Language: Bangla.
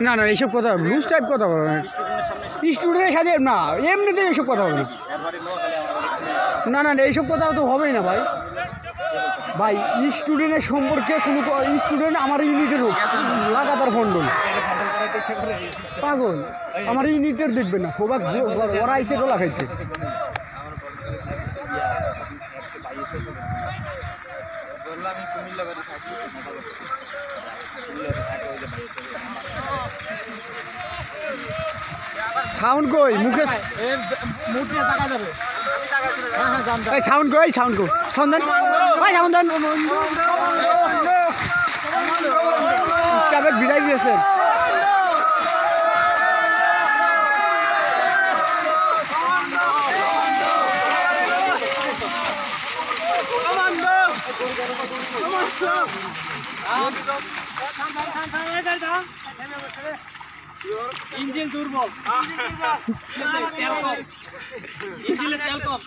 না না এইসব কথা লুজ টাইপ কথা বলবে না, স্টুডেন্টের সাথে না, এমনিতে এইসব কথা হবে না। না না এইসব কথা তো হবেই না ভাই। ভাই স্টুডেন্টের সম্পর্কে কোনো স্টুডেন্ট আমার ইউনিটের হোক লাগাতার ফন্ডন পাগল, আমার ইউনিটের দেখবে না, সবাই ওরা আইসে গোলা খাইতে। সাউন্ড কই মুখে সাউন্ড কই সাউন্ড কই সন্ধান ভাই সন্ধান বিদায় দিয়েছে। ইঞ্জিন দুর্বল, ইঞ্জিনে তেল কম।